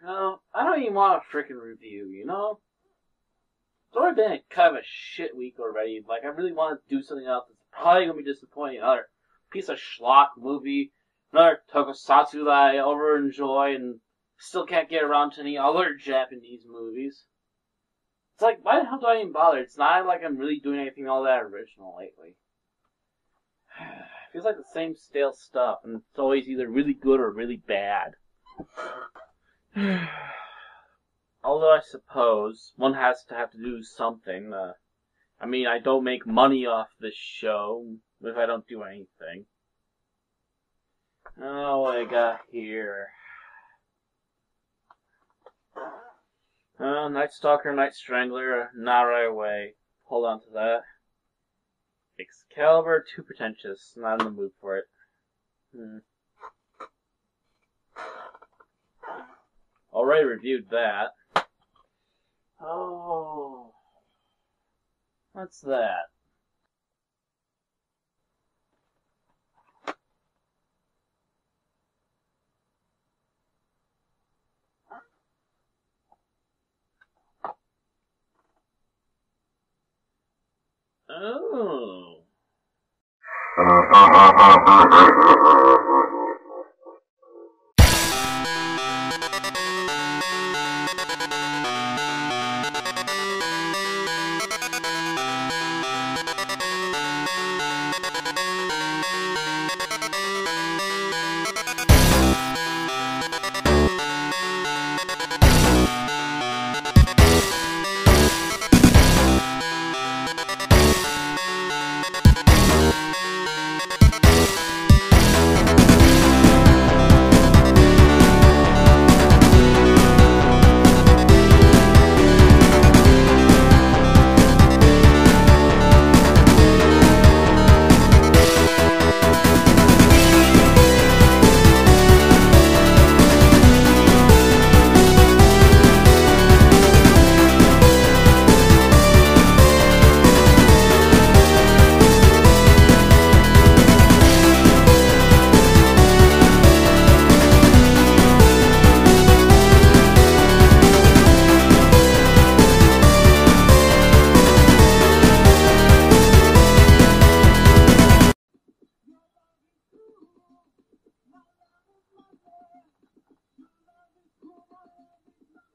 I don't even want a freaking review, you know? It's already been kind of a shit week already. Like, I really want to do something else that's probably going to be disappointing. Another piece of schlock movie. Another tokusatsu that I over enjoy and still can't get around to any other Japanese movies. It's like, why the hell do I even bother? It's not like I'm really doing anything all that original lately. It feels like the same stale stuff, and it's always either really good or really bad. Although I suppose one has to have to do something. I mean, I don't make money off this show if I don't do anything. Oh, what I got here? Night Stalker, Night Strangler, not right away. Hold on to that. Excalibur, too pretentious. Not in the mood for it. Already reviewed that. Oh. What's that? Oh.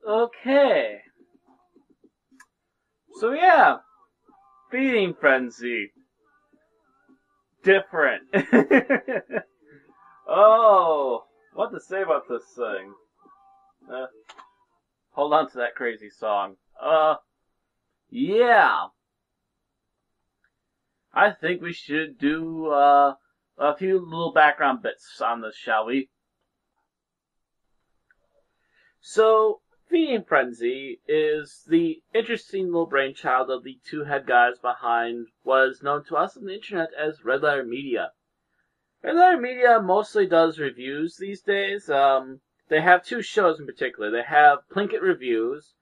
Okay. So yeah, Feeding Frenzy. Different. Oh, what to say about this thing? Hold on to that crazy song. Yeah. I think we should do, a few little background bits on this, shall we? So, Feeding Frenzy is the interesting little brainchild of the two head guys behind what is known to us on the internet as Red Letter Media. Red Letter Media mostly does reviews these days. They have two shows in particular. They have Plinkett Reviews,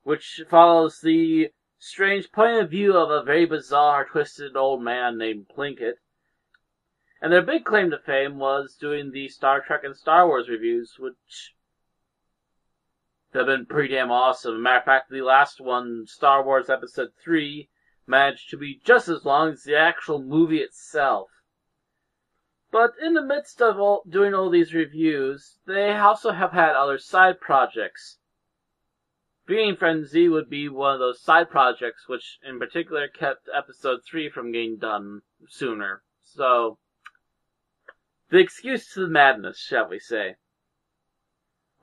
which follows the strange point of view of a very bizarre, twisted old man named Plinkett. And their big claim to fame was doing the Star Trek and Star Wars reviews, which have been pretty damn awesome. As a matter of fact, the last one, Star Wars Episode 3, managed to be just as long as the actual movie itself. But in the midst of doing all these reviews, they also have had other side projects. Feeding Frenzy would be one of those side projects which in particular kept Episode 3 from getting done sooner. So, the excuse to the madness, shall we say.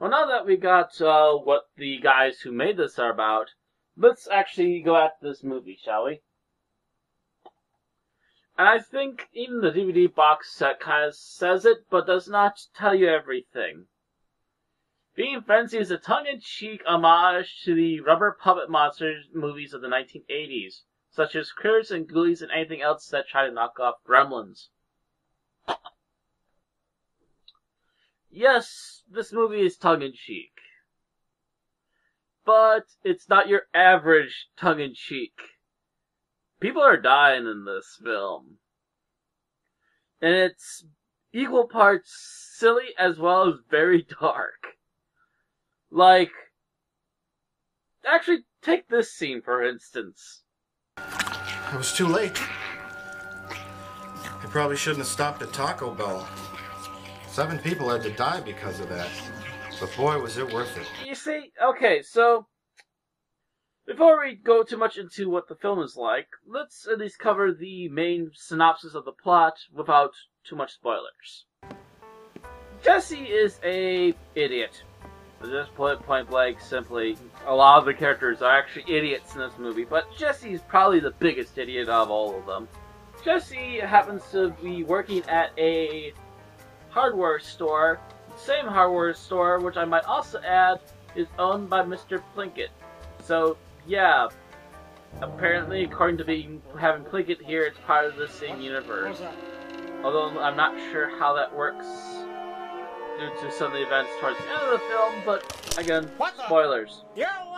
Well, now that we got what the guys who made this are about, let's actually go at this movie, shall we? And I think even the DVD box set kind of says it, but does not tell you everything. Feeding Frenzy is a tongue-in-cheek homage to the rubber puppet monster movies of the 1980s, such as Critters and Ghoulies and anything else that try to knock off Gremlins. Yes, this movie is tongue-in-cheek. But it's not your average tongue-in-cheek. People are dying in this film. And it's equal parts silly as well as very dark. Like, actually, take this scene, for instance. It was too late. I probably shouldn't have stopped at Taco Bell. 7 people had to die because of that. But boy, was it worth it. You see, okay, so before we go too much into what the film is like, let's at least cover the main synopsis of the plot without too much spoilers. Jesse is a idiot. Just point blank, simply, a lot of the characters are actually idiots in this movie, but Jesse's probably the biggest idiot of all of them. Jesse happens to be working at a hardware store, the same hardware store, which I might also add, is owned by Mr. Plinkett. So, yeah, apparently, according to having Plinkett here, it's part of the same universe. Although I'm not sure how that works due to some of the events towards the end of the film, but again, spoilers.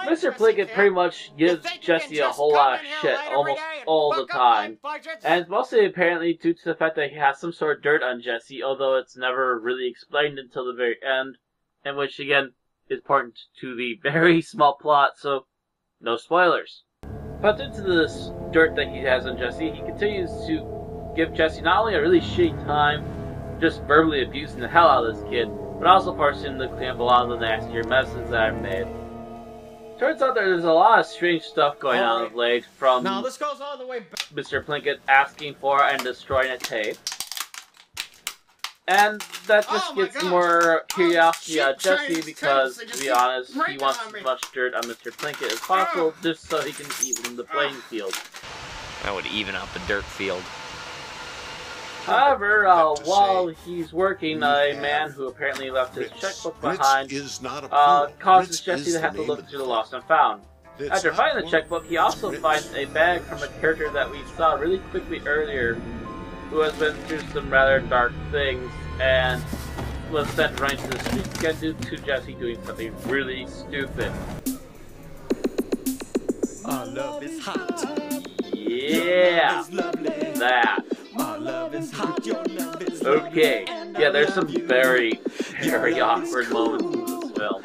Mr. Plinkett pretty much gives Jesse a whole lot of shit almost all the time. And it's mostly apparently due to the fact that he has some sort of dirt on Jesse, although it's never really explained until the very end, and which again is important to the very small plot, so no spoilers. But due to this dirt that he has on Jesse, he continues to give Jesse not only a really shitty time, just verbally abusing the hell out of this kid, but also forcing him to clean up a lot of the nastier messes that I've made. Turns out there's a lot of strange stuff going on of late, from Now this goes all the way back. Mr. Plinkett asking for and destroying a tape. And that just gets more curiosity out of Jesse because, to be honest, he wants as much dirt on Mr. Plinkett as possible just so he can even the playing field. That would even out the dirt field. However, while he's working, a man who apparently left his checkbook behind causes Jesse to have to look through the lost and found. After finding the checkbook, he also finds a bag from a character that we saw really quickly earlier, who has been through some rather dark things and was sent right to the streets again due to Jesse doing something really stupid. Our love is hot. Yeah, that. Our love is hot. Your love is Okay, yeah, there's some very, very awkward moments in this film.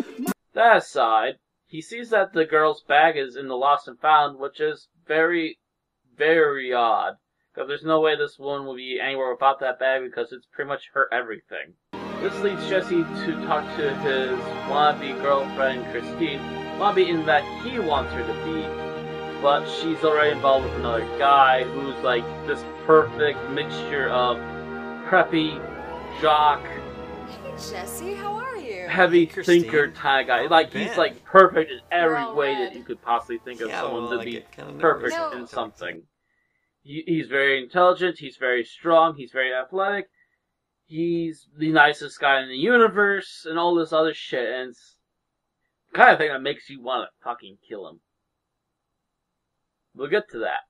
That aside, he sees that the girl's bag is in the lost and found, which is very, very odd. Because there's no way this woman will be anywhere without that bag because it's pretty much her everything. This leads Jesse to talk to his wannabe girlfriend, Christine. Wannabe in that he wants her to be, but she's already involved with another guy who's like this perfect mixture of preppy, jock, Hey Jesse, how are you? heavy Christine. thinker kind of guy. Like, he's Ben. like perfect in every You're all way red. that you could possibly think of Yeah, someone well, to I be get kinda perfect nervous. in something. He's very intelligent, he's very strong, he's very athletic, he's the nicest guy in the universe, and all this other shit, and it's the kind of thing that makes you want to fucking kill him. We'll get to that.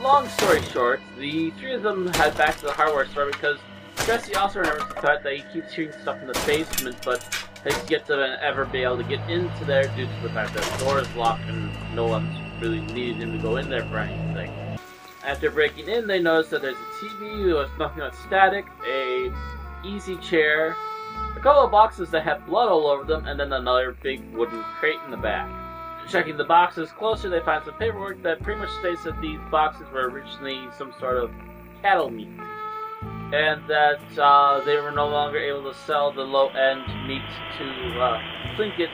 Long story short, the three of them head back to the hardware store because Jesse also remembers the fact that he keeps hearing stuff in the basement, but has yet to ever be able to get into there due to the fact that the door is locked and no one's really needed him to go in there for anything. After breaking in, they notice that there's a TV with nothing but static, a easy chair, a couple of boxes that have blood all over them, and then another big wooden crate in the back. Checking the boxes closer, they find some paperwork that pretty much states that these boxes were originally some sort of cattle meat, and that they were no longer able to sell the low-end meat to Plinkett,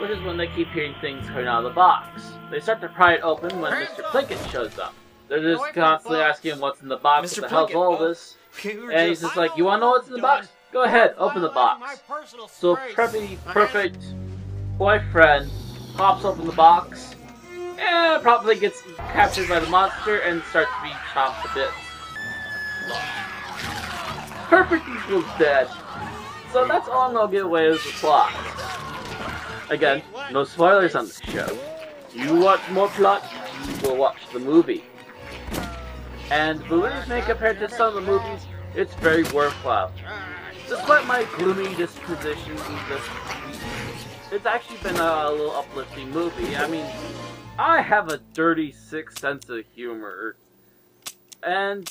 which is when they keep hearing things coming out of the box. They start to pry it open when Mr. Plinkett shows up. They're just constantly asking him what's in the box, Mr. what the hell's Plinkett, all this, we were and he's just like, you wanna know what's in the box? Go ahead, open the box. So preppy, perfect boyfriend pops open the box, and probably gets captured by the monster and starts to be chopped to bits. Perfect equals dead. So that's all I'm gonna give away as the plot. Again, no spoilers on this show. You want more plot, you will watch the movie. And believe me, compared to some of the movies, it's very worthwhile. Despite my gloomy disposition, it's actually been a little uplifting movie. I mean, I have a dirty, sick sense of humor. And,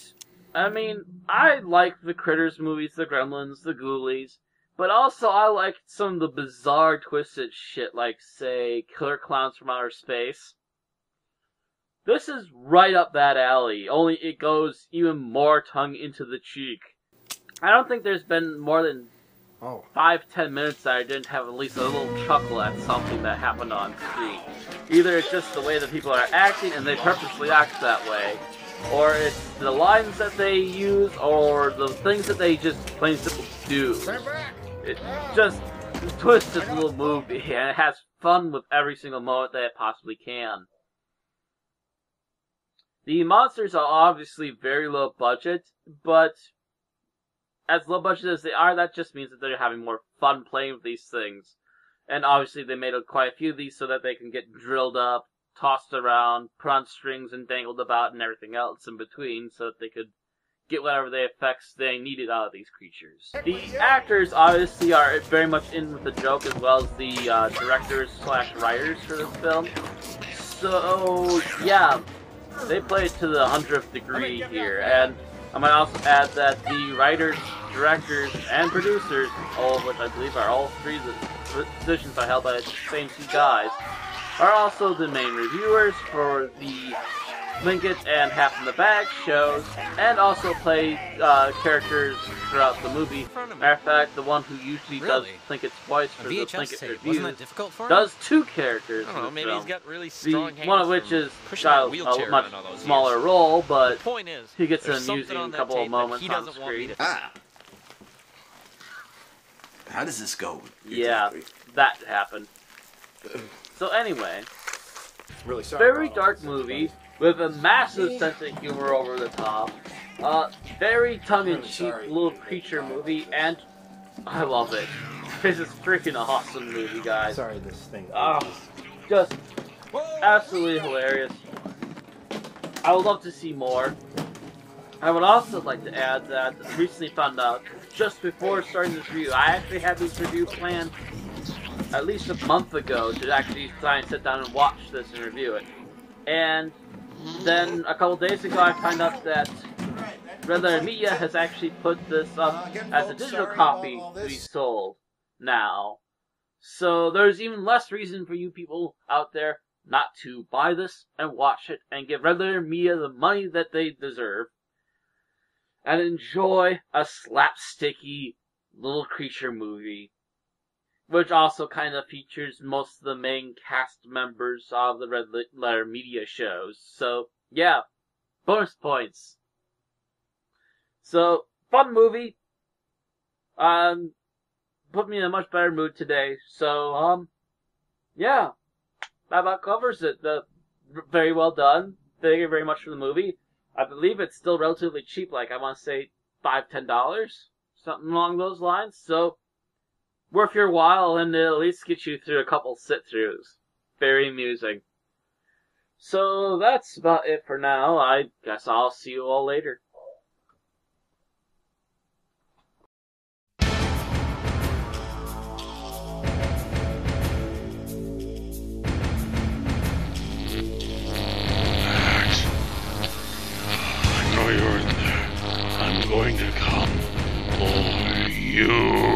I mean, I like the Critters movies, the Gremlins, the Ghoulies, But also, I like some of the bizarre twisted shit, like, say, Killer Clowns from Outer Space. This is right up that alley, only it goes even more tongue into the cheek. I don't think there's been more than 5-10 minutes that I didn't have at least a little chuckle at something that happened on screen. Either it's just the way that people are acting and they purposely act that way, or it's the lines that they use, or the things that they just plain and simple do. It's just a twisted little movie, and it has fun with every single moment that it possibly can. The monsters are obviously very low budget, but as low budget as they are, that just means that they're having more fun playing with these things. And obviously they made quite a few of these so that they can get drilled up, tossed around, put on strings and dangled about and everything else in between so that they could get whatever the effects they needed out of these creatures. The actors obviously are very much in with the joke, as well as the directors/writers for this film. So, yeah, they play it to the 100th degree here, and I might also add that the writers, directors, and producers, all of which I believe are all three positions are held by the same two guys, are also the main reviewers for the Plinkett and Half in the Bag shows, and also play characters throughout the movie. Matter of fact, the one who usually does Plinkett's voice for the Plinkett Reviews does two characters in the maybe film. he's got really strong hands One of which is got a much smaller role, but he gets an amusing couple of moments on screen. How does this go? Yeah, that happened. So anyway, Really sorry. very dark movie with a massive sense of humor over the top. Very tongue-in-cheek little creature movie, and I love it. This is freaking awesome movie, guys. Sorry, this thing. Just absolutely hilarious. I would love to see more. I would also like to add that I recently found out, just before starting this review, I actually had this review planned at least a month ago to actually try and sit down and watch this and review it. And then a couple days ago I found out that Red Letter Media has actually put this up as a digital copy to be sold now. So there's even less reason for you people out there not to buy this and watch it and give Red Letter Media the money that they deserve and enjoy a slapsticky little creature movie, which also kind of features most of the main cast members of the Red Letter Media shows. So, yeah, bonus points. So, fun movie. Put me in a much better mood today. So, yeah, that about covers it. Very well done. Thank you very much for the movie. I believe it's still relatively cheap, like I want to say $5-10, something along those lines. So, worth your while, and it'll at least get you through a couple sit-throughs. Very amusing. So that's about it for now. I guess I'll see you all later. I know you're in there. I'm going to come for you.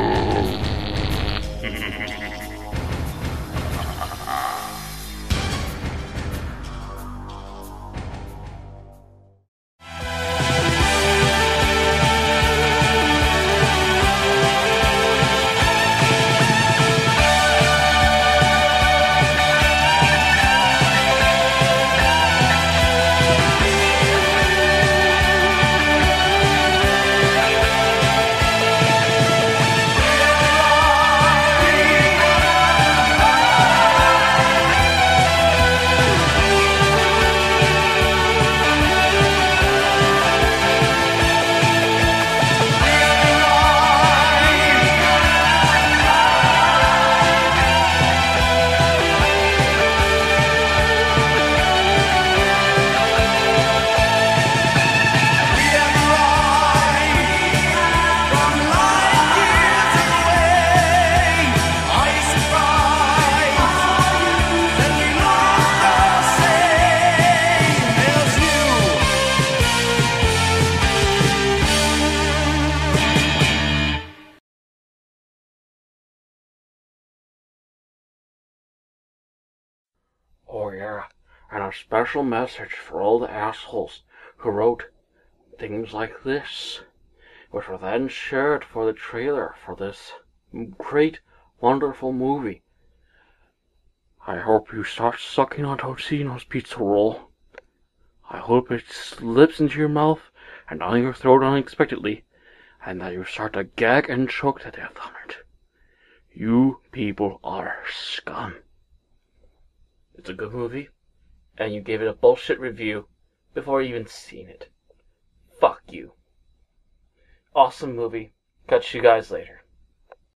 Oh yeah, and a special message for all the assholes who wrote things like this, which were then shared for the trailer for this great, wonderful movie. I hope you start sucking on Totino's pizza roll. I hope it slips into your mouth and down your throat unexpectedly, and that you start to gag and choke to death on it. You people are scum. It's a good movie, and you gave it a bullshit review before you even seen it. Fuck you. Awesome movie. Catch you guys later.